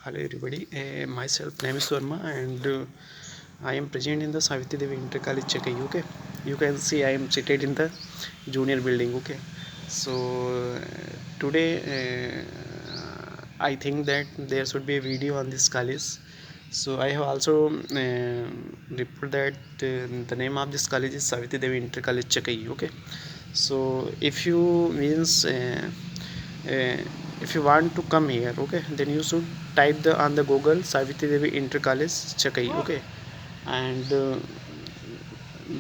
Hello everybody, myself name is Swarma and I am present in the Savitri Devi Inter College Chakai. Okay, you can see I am seated in the junior building. Okay, so today I think that there should be a video on this college. So I have also report that the name of this college is Savitri Devi Inter College Chakai. Okay, so uh, if you want to come here, okay, then you should type on the Google Savitri Devi Inter College Chakai. Okay, and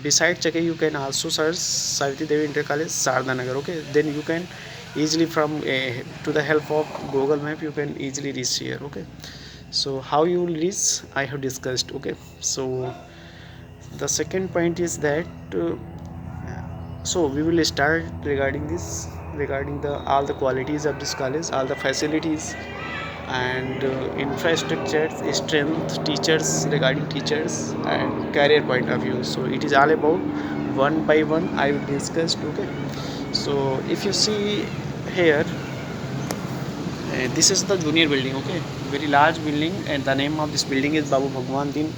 beside Chakai you can also search Savitri Devi Inter College Sardanagar. Okay, then you can easily from to the help of Google Map you can easily reach here. Okay, so how you will reach I have discussed. Okay, so the second point is that so we will start regarding the all the qualities of this college, all the facilities and infrastructure, strength, teachers, regarding teachers and career point of view. So it is all about one by one I will discuss. Okay, so if you see here, this is the junior building. Okay, very large building, and the name of this building is Babu Bhagwan Din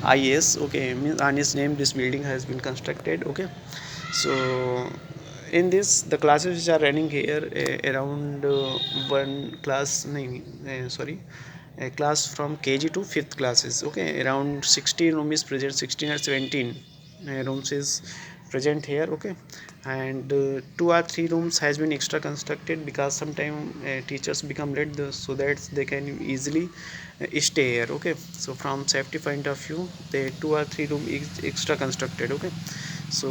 IAS. Okay, means on his name this building has been constructed. Okay, so in this the classes which are running here around one class sorry, a class from KG to 5th classes. Okay, around 16 rooms is present, 16 or 17 rooms is present here. Okay, and 2 or 3 rooms has been extra constructed because sometimes teachers become late, so that they can easily stay here. Okay, so from safety point of view the 2 or 3 room is extra constructed. Okay, so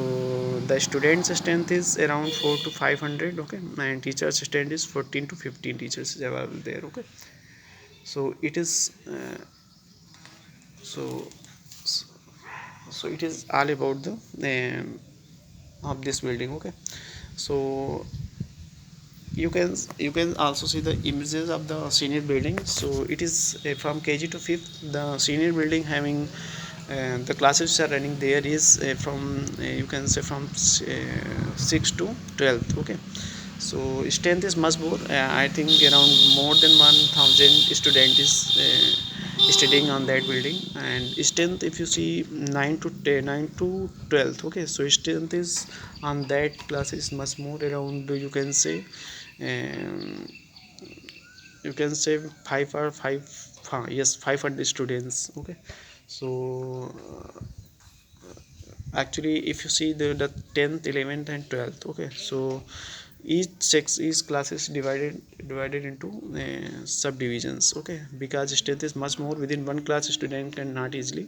the students strength is around 4 to 500. Okay, and teachers strength is 14 to 15 teachers are there. Okay, so it is so so it is all about the of this building. Okay, so you can also see the images of the senior building. So it is from KG to 5th the senior building having the classes are running there is from you can say from 6 to 12th. Okay, so strength is much more. I think around more than 1000 student is studying on that building, and strength if you see 9 to 10, 9 to 12th. Okay, so strength is on that class is much more, around you can say um, you can say 5 or 5 yes 500 students. Okay, so actually if you see the 10th 11th and 12th. Okay, so each class is divided into subdivisions. Okay, because strength is much more within one class student can not easily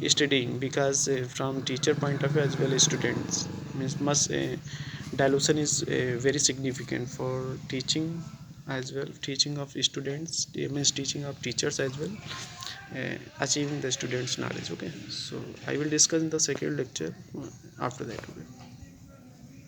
studying, because from teacher point of view as well as students means must dilution is very significant for teaching as well, teaching of students means teaching of teachers as well, achieving the students knowledge. Okay, so I will discuss in the second lecture after that. Okay.